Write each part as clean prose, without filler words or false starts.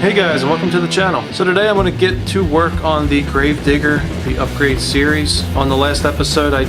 Hey guys, and welcome to the channel. So today I'm going to get to work on the Gravedigger, the upgrade series. On the last episode I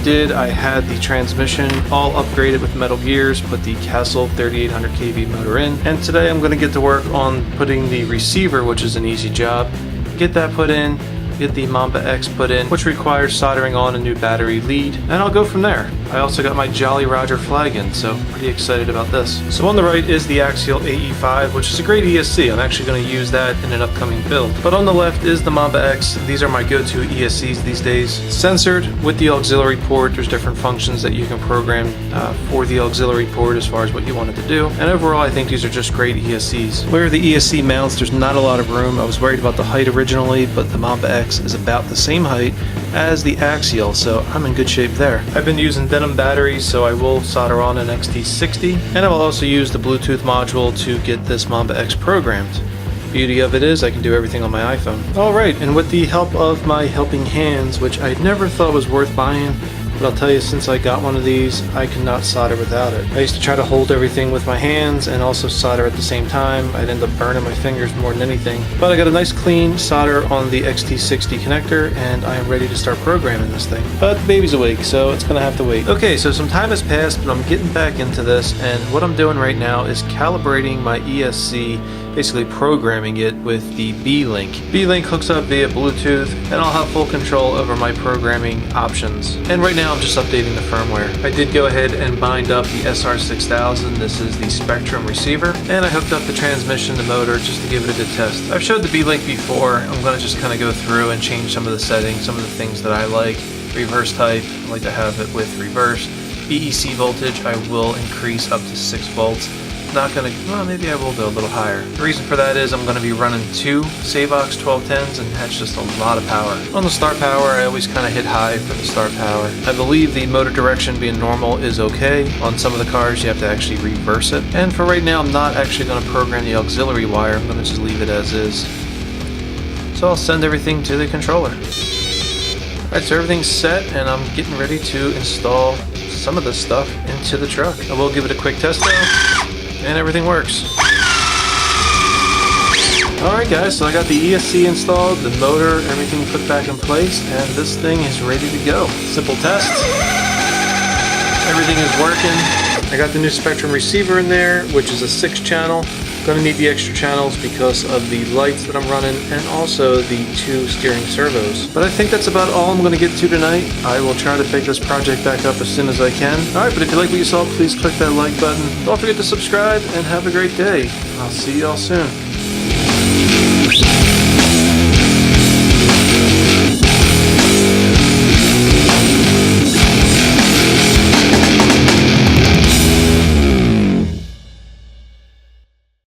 had the transmission all upgraded with metal gears, put the Castle 3800 kV motor in, and today I'm going to get to work on putting the receiver, which is an easy job. Get that put in, get the Mamba X put in, which requires soldering on a new battery lead, and I'll go from there. I also got my Jolly Roger flag in, so pretty excited about this. So on the right is the Axial AE5, which is a great ESC. I'm actually going to use that in an upcoming build. But on the left is the Mamba X. These are my go-to ESCs these days. Censored with the auxiliary port. There's different functions that you can program for the auxiliary port as far as what you want it to do. And overall, I think these are just great ESCs. Where the ESC mounts, there's not a lot of room. I was worried about the height originally, but the Mamba X is about the same height as the Axial, so I'm in good shape there. I've been using denim batteries, so I will solder on an XT60, and I will also use the Bluetooth module to get this Mamba X programmed. Beauty of it is I can do everything on my iPhone. Alright, and with the help of my helping hands, which I never thought was worth buying, but I'll tell you, since I got one of these, I cannot solder without it. I used to try to hold everything with my hands and also solder at the same time. I'd end up burning my fingers more than anything. But I got a nice clean solder on the XT60 connector, and I am ready to start programming this thing. But the baby's awake, so it's gonna have to wait. Okay, so some time has passed, but I'm getting back into this, and what I'm doing right now is calibrating my ESC, basically programming it with the B-Link. B-Link hooks up via Bluetooth, and I'll have full control over my programming options. And right now I'm just updating the firmware. I did go ahead and bind up the SR6000. This is the Spektrum receiver, and I hooked up the transmission, the motor, just to give it a good test. I've showed the B-Link before. I'm going to just kind of go through and change some of the settings, some of the things that I like. Reverse type, I like to have it with reverse. BEC voltage, I will increase up to 6 volts. Not gonna, well, maybe I will go a little higher. The reason for that is I'm gonna be running 2 Savox 1210s, and that's just a lot of power. On the start power, I always kind of hit high for the start power. I believe the motor direction being normal is okay. On some of the cars, you have to actually reverse it. And for right now, I'm not actually gonna program the auxiliary wire. I'm gonna just leave it as is. So I'll send everything to the controller. Alright, so everything's set, and I'm getting ready to install some of this stuff into the truck. I will give it a quick test though. And everything works. Alright guys, so I got the ESC installed, the motor, everything put back in place, and this thing is ready to go. Simple test. Everything is working. I got the new Spektrum receiver in there, which is a 6-channel. Gonna need the extra channels because of the lights that I'm running, and also the 2 steering servos. But I think that's about all I'm gonna get to tonight. I will try to pick this project back up as soon as I can. Alright, but if you like what you saw, please click that like button. Don't forget to subscribe, and have a great day. I'll see y'all soon.